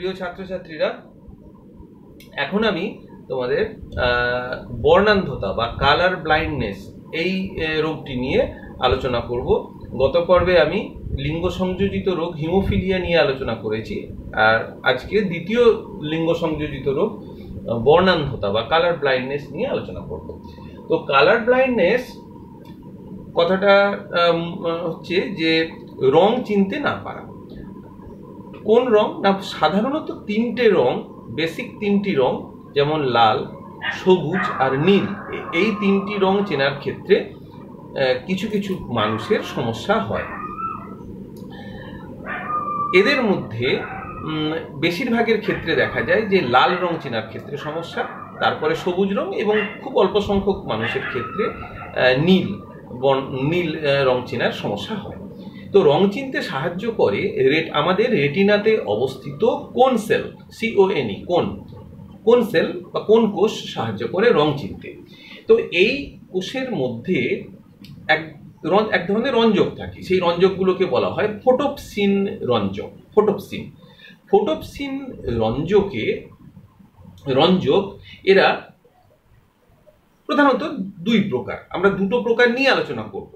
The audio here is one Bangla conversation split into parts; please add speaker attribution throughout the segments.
Speaker 1: প্রিয় ছাত্রছাত্রীরা, এখন আমি তোমাদের বর্ণান্ধতা বা কালার ব্লাইন্ডনেস এই রোগটি নিয়ে আলোচনা করব। গত পর্বে আমি লিঙ্গ সংযোজিত রোগ হিমোফিলিয়া নিয়ে আলোচনা করেছি, আর আজকে দ্বিতীয় লিঙ্গ সংযোজিত রোগ বর্ণান্ধতা বা কালার ব্লাইন্ডনেস নিয়ে আলোচনা করব। তো কালার ব্লাইন্ডনেস কথাটা হচ্ছে যে রং চিনতে না পারা। কোন রং না, সাধারণত তিনটে রং, বেসিক তিনটি রং, যেমন লাল, সবুজ আর নীল, এই তিনটি রং চেনার ক্ষেত্রে কিছু কিছু মানুষের সমস্যা হয়। এদের মধ্যে বেশিরভাগের ক্ষেত্রে দেখা যায় যে লাল রং চেনার ক্ষেত্রে সমস্যা, তারপরে সবুজ রং, এবং খুব অল্প সংখ্যক মানুষের ক্ষেত্রে নীল রং চেনার সমস্যা হয়। তো রং চিনতে সাহায্য করে আমাদের রেটিনাতে অবস্থিত কোন সেল, CONE, কোন সেল বা কোন কোষ সাহায্য করে রং চিনতে। তো এই কোষের মধ্যে এক ধরনের রঞ্জক থাকে, সেই রঞ্জকগুলোকে বলা হয় ফোটোপসিন রঞ্জক। ফোটোপসিন রঞ্জক এরা প্রধানত দুই প্রকার। আমরা দুটো প্রকার নিয়ে আলোচনা করব।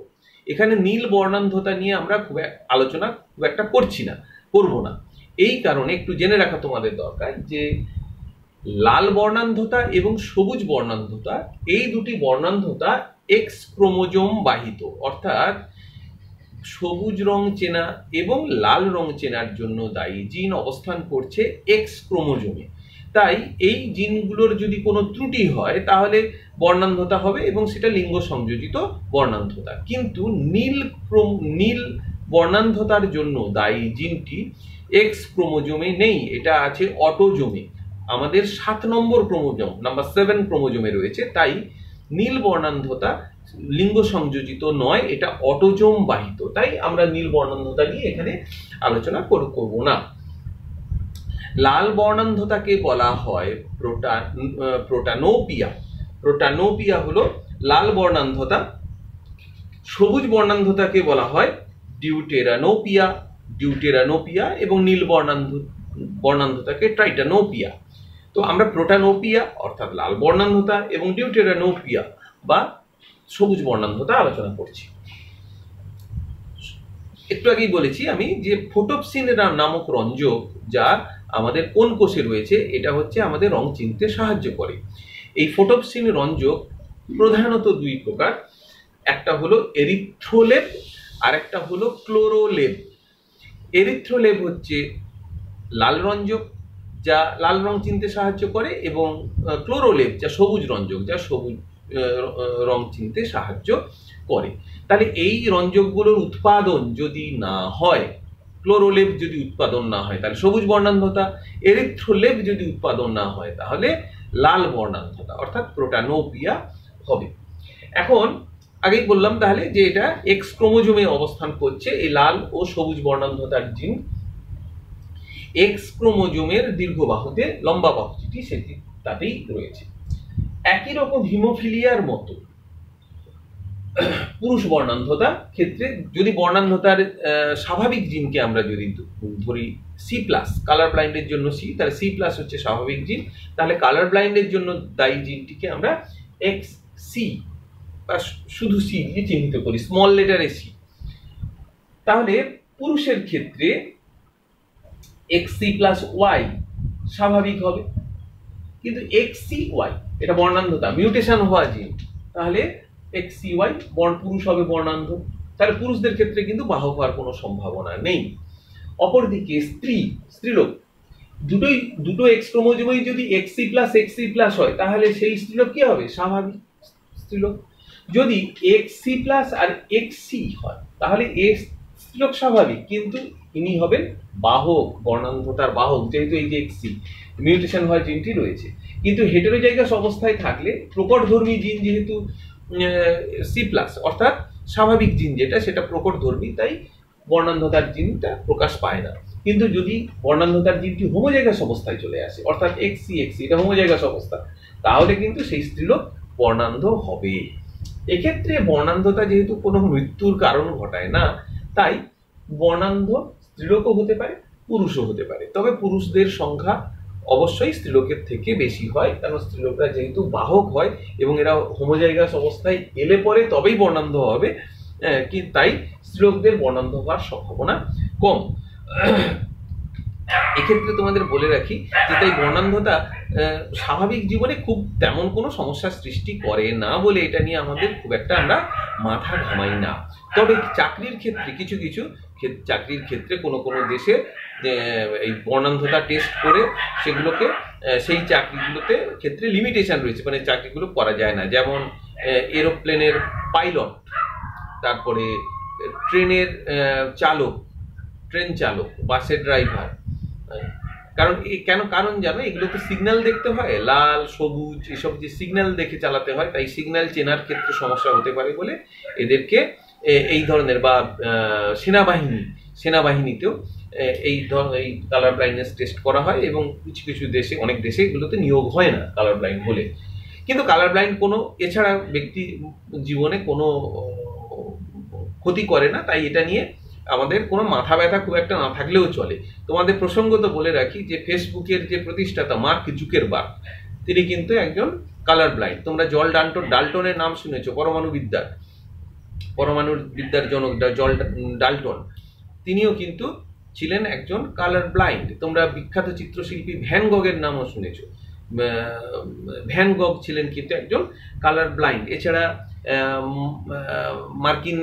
Speaker 1: এখানে নীল বর্ণান্ধতা নিয়ে আমরা আলোচনা খুব একটা করব না। এই কারণে একটু জেনে রাখা তোমাদের দরকার যে লাল বর্ণান্ধতা এবং সবুজ বর্ণান্ধতা, এই দুটি বর্ণান্ধতা এক্স ক্রোমোজোম বাহিত, অর্থাৎ সবুজ রং চেনা এবং লাল রং চেনার জন্য দায়ী জিন অবস্থান করছে এক্স ক্রোমোজোমে। তাই এই জিনগুলোর যদি কোনো ত্রুটি হয় তাহলে বর্ণান্ধতা হবে, এবং সেটা লিঙ্গ সংযোজিত বর্ণান্ধতা। কিন্তু নীল বর্ণান্ধতার জন্য দায়ী জিনটি এক্স ক্রোমোজোমে নেই, এটা আছে অটোজোমে, আমাদের 7 নম্বর ক্রোমোজোম, নাম্বার 7 ক্রোমোজোমে রয়েছে। তাই নীল বর্ণান্ধতা লিঙ্গ সংযোজিত নয়, এটা অটোজোম বাহিত। তাই আমরা নীল বর্ণান্ধতা নিয়ে এখানে আলোচনা করব না। লাল বর্ণান্ধতাকে বলা হয় প্রোটানোপিয়া হলো লাল বর্ণান্ধতা। সবুজ বর্ণান্ধতাকে বলা হয় ডিউটেরানোপিয়া, এবং নীল বর্ণান্ধতাকে ট্রাইটানোপিয়া। তো আমরা প্রোটানোপিয়া অর্থাৎ লাল বর্ণান্ধতা এবং ডিউটেরানোপিয়া বা সবুজ বর্ণান্ধতা আলোচনা করছি। একটু আগেই বলেছি আমি যে ফোটোপসিন নামক রঞ্জক, যা আমাদের কোন কোষে রয়েছে, এটা হচ্ছে আমাদের রং চিনতে সাহায্য করে। এই ফোটোপসিন রঞ্জক প্রধানত দুই প্রকার, একটা হলো এরিথ্রোলেব আর একটা হলো ক্লোরোলেব। এরিথ্রোলেব হচ্ছে লাল রঞ্জক, যা লাল রং চিনতে সাহায্য করে, এবং ক্লোরোলেব যা সবুজ রঞ্জক, যা সবুজ রং চিনতে সাহায্য করে। তাহলে এই রঞ্জকগুলোর উৎপাদন যদি না হয়, ক্লোরোলেব যদি উৎপাদন না হয় তাহলে সবুজ বর্ণান্ধতা, এরিথ্রোলেব যদি উৎপাদন না হয় তাহলে লাল বর্ণান্ধতা অর্থাৎ প্রোটানোপিয়া হবে। এখন আগেই বললাম তাহলে যে এটা এক্স ক্রোমোজোমে অবস্থান করছে, এই লাল ও সবুজ বর্ণান্ধতার জিন এক্স ক্রোমোজোমের দীর্ঘ বাহুতে, লম্বা বাহু যেটি সেটি তাতেই রয়েছে। একই রকম হিমোফিলিয়ার মতো পুরুষ বর্ণান্ধতা ক্ষেত্রে যদি বর্ণান্ধতার স্বাভাবিক জিনকে আমরা যদি ধরি C+, কালার ব্লাইন্ডের জন্য C, তাহলে C+ হচ্ছে স্বাভাবিক জিন, তাহলে কালার ব্লাইন্ডের জন্য দায়ী জিনটিকে আমরা XC বা শুধু C দিয়ে চিহ্নিত করি, স্মল লেটারে C। তাহলে পুরুষের ক্ষেত্রে XC+Y স্বাভাবিক হবে, কিন্তু XCY এটা বর্ণান্ধতা, মিউটেশন হওয়া জিন, তাহলে XCY পুরুষ হবে বর্ণান্ধ। তাহলে পুরুষদের ক্ষেত্রে কিন্তু বাহক হওয়ার কোনো সম্ভাবনা নেই। অপরদিকে স্ত্রীলোক, দুটো এক্স ক্রোমোজোমেই যদি XC+XC+ হয় তাহলে সেই স্ত্রীলোক কি হবে? স্বাভাবিক স্ত্রীলোক। যদি XC+ আর XC হয় তাহলে স্ত্রীলোক স্বাভাবিক, কিন্তু ইনি হবেন বাহক, বর্ণান্ধতার বাহক, যেহেতু এই যে XC মিউটেশন হওয়া জিনটি রয়েছে। কিন্তু হেটেরোজাইগাস অবস্থায় থাকলে প্রকটধর্মী জিন যেহেতু C+, অর্থাৎ স্বাভাবিক জিন যেটা, সেটা প্রকটধর্মী, তাই বর্ণান্ধতার জিনটা প্রকাশ পায় না। কিন্তু যদি বর্ণান্ধতার জিনটি হোমোজাইগাস অবস্থায় চলে আসে, অর্থাৎ XC এটা হোমোজাইগাস অবস্থা, তাহলে কিন্তু সেই স্ত্রীলোক বর্ণান্ধ হবে। এক্ষেত্রে বর্ণান্ধতা যেহেতু কোনো মৃত্যুর কারণ ঘটায় না, তাই বর্ণান্ধ স্ত্রীলোকও হতে পারে, পুরুষও হতে পারে, তবে পুরুষদের সংখ্যা অবশ্যই স্ত্রীলোকের থেকে বেশি হয়, কারণ স্ত্রীলোকরা যেহেতু বাহক হয় এবং এরা হোমোজাইগাস অবস্থায় এলে পরে তবেই বর্ণান্ধ হবে, কি তাই স্ত্রীলোকদের বর্ণান্ধ হওয়ার সম্ভাবনা কম। এক্ষেত্রে তোমাদের বলে রাখি যে তাই বর্ণান্ধতা স্বাভাবিক জীবনে খুব তেমন কোনো সমস্যার সৃষ্টি করে না বলে এটা নিয়ে আমাদের খুব একটা আমরা মাথা ঘামাই না। তবে চাকরির ক্ষেত্রে কিছু কিছু চাকরির ক্ষেত্রে কোনো কোনো দেশে এই বর্ণান্ধতা টেস্ট করে সেগুলোকে সেই চাকরিগুলোতে ক্ষেত্রে লিমিটেশন রয়েছে, মানে চাকরিগুলো করা যায় না, যেমন এরোপ্লেনের পাইলট, তারপরে ট্রেনের চালক, ট্রেন চালক, বাসের ড্রাইভার। কারণ জানো এগুলোতে সিগন্যাল দেখতে হয়, লাল সবুজ এসব যে সিগন্যাল দেখে চালাতে হয়, তাই সিগন্যাল চেনার ক্ষেত্রে সমস্যা হতে পারে বলে এদেরকে এই ধরনের, বা সেনাবাহিনীতেও এই কালার ব্লাইন্ডনেস টেস্ট করা হয়, এবং কিছু কিছু দেশে, অনেক দেশে এগুলোতে নিয়োগ হয় না কালার ব্লাইন্ড বলে। কিন্তু কালার ব্লাইন্ড কোনো এছাড়া ব্যক্তি জীবনে কোনো ক্ষতি করে না, তাই এটা নিয়ে আমাদের কোনো মাথা ব্যথা খুব একটা না থাকলেও চলে। তোমাদের প্রসঙ্গত বলে রাখি যে ফেসবুকের যে প্রতিষ্ঠাতা মার্ক জুকেরবার্গ, তিনি কিন্তু একজন কালার ব্লাইন্ড। তোমরা ডাল্টনের নাম শুনেছো, পরমাণু বিদ্যার জনক ডাল্টন, তিনিও কিন্তু ছিলেন একজন কালার ব্লাইন্ড। তোমরা বিখ্যাত চিত্রশিল্পী ভ্যান গগের নামও শুনেছো, ভ্যান গগ ছিলেন কিন্তু একজন কালার ব্লাইন্ড। এছাড়া মার্কিন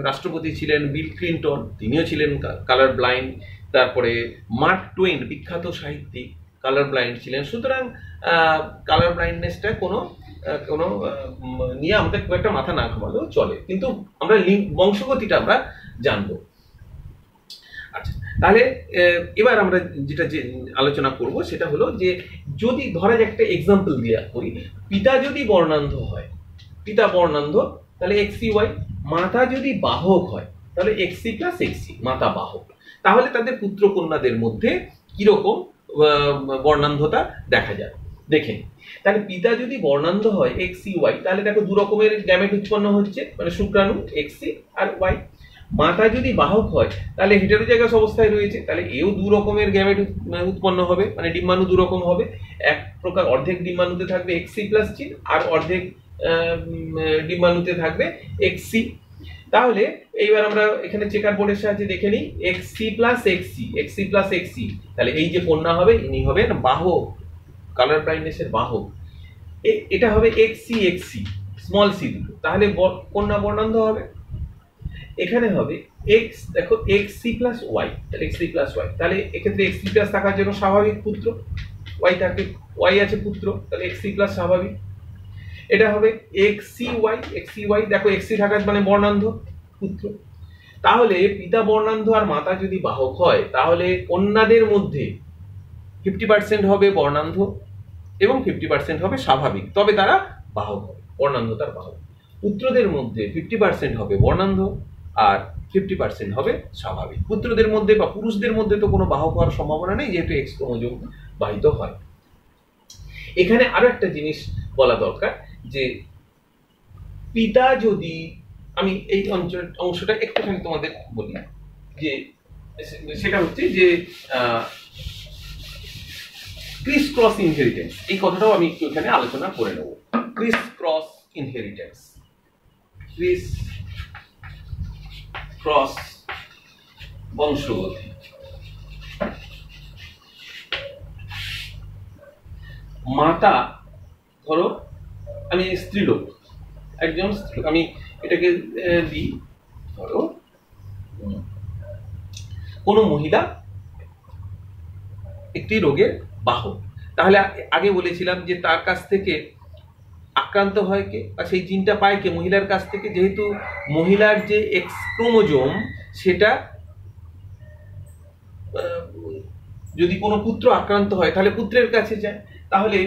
Speaker 1: রাষ্ট্রপতি ছিলেন বিল ক্লিন্টন, তিনিও ছিলেন কালার ব্লাইন্ড। তারপরে মার্ক টুয়েন, বিখ্যাত সাহিত্যিক, কালার ব্লাইন্ড ছিলেন। সুতরাং কালার ব্লাইন্ডনেসটা কোনো নিয়ে আমাদের খুব একটা মাথা না ঘামালেও চলে, কিন্তু আমরা বংশগতিটা আমরা জানবো। আচ্ছা, তাহলে এবার আমরা যেটা আলোচনা করব সেটা হলো যে যদি ধরা যাক একটা এক্সাম্পল দিয়ে করি, পিতা যদি বর্ণান্ধ হয়, পিতা বর্ণান্ধ, তাহলে এক্সি ওয়াই। মাতা যদি বাহক হয় তাহলে এক্সি প্লাস এক্সি, মাতা বাহক। তাহলে তাদের পুত্র কন্যাদের মধ্যে কিরকম বর্ণান্ধতা দেখা যায় দেখে। তাহলে পিতা যদি বর্ণান্ধ হয় এক্সি ওয়াই, তাহলে দেখো দু রকমের গ্যামেট উৎপন্ন হচ্ছে, মানে শুক্রাণু এক্সি আর ওয়াই। মাতা যদি বাহক হয় তাহলে হেটেরোজাইগাস অবস্থায় রয়েছে, তাহলে এও দু রকমের গ্যামেট উৎপন্ন হবে, মানে ডিম্বাণু দু রকম হবে। এক প্রকার অর্ধেক ডিম্বাণুতে থাকবে এক্সি প্লাস জিন, আর অর্ধেক ডিম্বাণুতে থাকবে এক্সি। তাহলে এইবার আমরা এখানে চেকার বোর্ডের সাহায্যে দেখে নিই, এক্সি প্লাস এক্সি, এক্সি প্লাস এক্সি, তাহলে এই যে কন্যা হবে ইনি হবেন বাহক, কালার ব্লাইন্ডনেসের বাহক। এটা হবে এক্সি এক্সি, স্মল সি দুটো, তাহলে কন্যা বর্ণান্ধ হবে। এখানে হবে এক্স, দেখো এক্সি প্লাস ওয়াই, তাহলে এক্সি প্লাস ওয়াই, তাহলে এক্ষেত্রে এক্সি প্লাস থাকার জন্য স্বাভাবিক পুত্র, ওয়াই থাকে, ওয়াই আছে পুত্র, তাহলে এক্সি প্লাস স্বাভাবিক। এটা হবে এক্সি ওয়াই, এক্সি ওয়াই, দেখো এক্সি থাকার মানে বর্ণান্ধ পুত্র। তাহলে পিতা বর্ণান্ধ আর মাতা যদি বাহক হয়, তাহলে কন্যাদের মধ্যে 50% হবে বর্ণান্ধ এবং 50% হবে স্বাভাবিক, তবে তারা বাহক হবে, বর্ণান্ধতার বাহক। পুত্রদের মধ্যে 50% হবে বর্ণান্ধ আর 50% হবে স্বাভাবিক। পুত্রদের মধ্যে বা পুরুষদের মধ্যে তো কোনো বাহক হওয়ার সম্ভাবনা নেই, যেহেতু এক্স ক্রোমোজোম বাহিত হয়। এখানে আরো একটা জিনিস বলা দরকার, যে পিতা যদি, আমি এই অংশটা একটুখানি তোমাদের বলি, যে সেটা হচ্ছে যে ক্রিস ক্রস ইনহেরিটেন্স, এই কথাটাও আমি একটু এখানে আলোচনা করে নেব। Criss cross inheritance, criss cross বংশগতি। মাতা, ধরো আমি স্ত্রীলোক, একজন স্ত্রীলোক, আমি এটাকে দিই, ধরো কোনো মহিলা একটি রোগের বাহক। তাহলে আগে বলেছিলাম যে তার কাছ থেকে আক্রান্ত হয় কে, বা সেই জিনটা পায় কে, মহিলার কাছ থেকে। যেহেতু মহিলার যে এক্স ক্রোমোজোম, সেটা যদি কোনো পুত্র আক্রান্ত হয় তাহলে পুত্রের কাছে যায়। তাহলে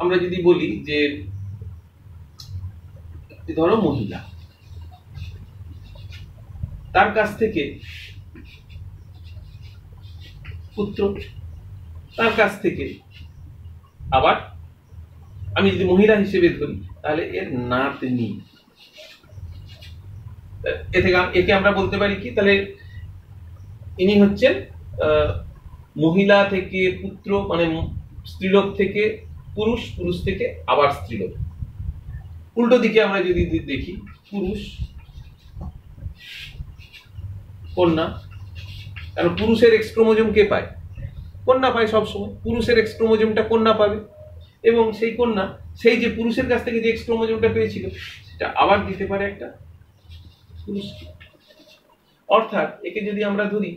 Speaker 1: আমরা যদি বলি যে ধরো মহিলা, তার কাছ থেকে পুত্র, তার কাছ থেকে আবার আমি যদি মহিলা হিসেবে ধরি তাহলে এর নাতনি, একে আমরা বলতে পারি কি, তাহলে ইনি হচ্ছেন মহিলা থেকে পুত্র মানে স্ত্রীলোক থেকে পুরুষ, পুরুষ থেকে আবার স্ত্রীলোক। উল্টো দিকে আমরা যদি দেখি, পুরুষ কন্যা, কারণ পুরুষের এক্স ক্রোমোজোম কে পায়? কন্যা পায় সবসময়, পুরুষের এক্স ক্রোমোজোমটা কন্যা পাবে, এবং সেই কন্যা সেই যে পুরুষের কাছ থেকে যে এক্স ক্রোমোজোমটা পেয়েছিল সেটা আবার দিতে পারে একটা পুরুষকে। অর্থাৎ একে যদি আমরা ধরি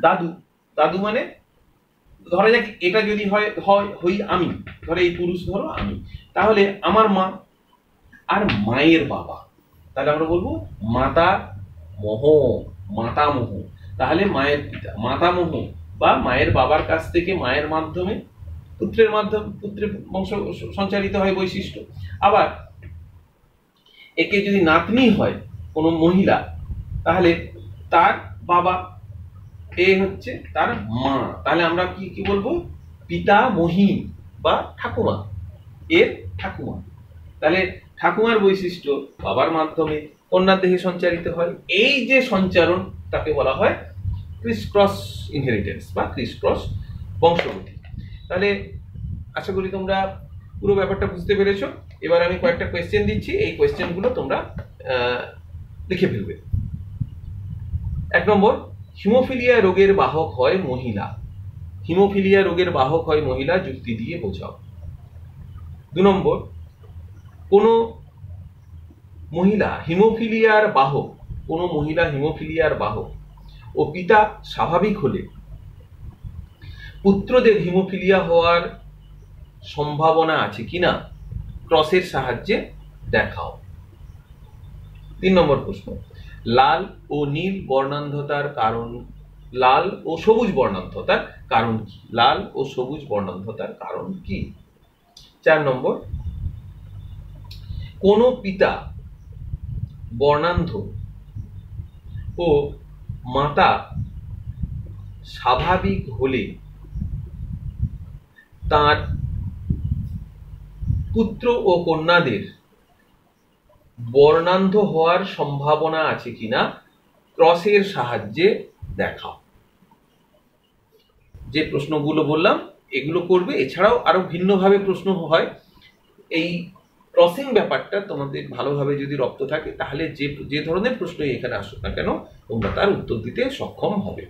Speaker 1: দাদু, দাদু মানে ধরা যাক এটা যদি হই আমি, ধরে এই পুরুষ ধরো আমি, তাহলে আমার মা আর মায়ের বাবা, তাহলে আমরা বলবো মাতা মোহ, মাতামহ। তাহলে মায়ের পিতা মাতামহ বা মায়ের বাবার কাছ থেকে মায়ের মাধ্যমে পুত্রের বংশ সঞ্চারিত হয় বৈশিষ্ট্য। আবার একে যদি নাতনি হয় কোনো মহিলা, তাহলে তার বাবা এ হচ্ছে তার মা, তাহলে আমরা কি বলবো? পিতামহী বা ঠাকুমা, এর ঠাকুমা। তাহলে ঠাকুমার বৈশিষ্ট্য বাবার মাধ্যমে কন্যার দেহে সঞ্চারিত হয়। এই যে সঞ্চারণ তাকে বলা হয় ক্রিস ক্রস ইনহেরিটেন্স বা ক্রিস ক্রস বংশগতি। তাহলে আশা করি তোমরা পুরো ব্যাপারটা বুঝতে পেরেছো। এবার আমি কয়েকটা কোয়েশ্চেন দিচ্ছি, এই কোয়েশ্চেনগুলো তোমরা লিখে ফেলবে। 1 নম্বর, হিমোফিলিয়া রোগের বাহক হয় মহিলা। হিমোফিলিয়া রোগের বাহক হয় মহিলা, যুক্তি দিয়ে বোঝাও। 2 নম্বর, কোন মহিলা হিমোফিলিয়ার বাহক, কোন মহিলা হিমোফিলিয়ার বাহক ও পিতা স্বাভাবিক হলে পুত্রদের হিমোফিলিয়া হওয়ার সম্ভাবনা আছে কিনা ক্রসের সাহায্যে দেখাও। 3 নম্বর প্রশ্ন, লাল ও নীল বর্ণান্ধতার কারণ, লাল ও সবুজ বর্ণান্ধতার কারণ কি? লাল ও সবুজ বর্ণান্ধতার কারণ কি? 4 নম্বর, কোন পিতা বর্ণান্ধ ও মাতা স্বাভাবিক হলে তার পুত্র ও কন্যাদের বর্ণান্ধ হওয়ার সম্ভাবনা আছে কিনা ক্রসের সাহায্যে দেখাও। যে প্রশ্নগুলো বললাম এগুলো করবে। এছাড়াও আরো ভিন্নভাবে প্রশ্ন হয়। এই ক্রসিং ব্যাপারটা তোমাদের ভালোভাবে যদি রপ্ত থাকে, তাহলে যে ধরনের প্রশ্নই এখানে আসুক না কেন তোমরা তার উত্তর দিতে সক্ষম হবে।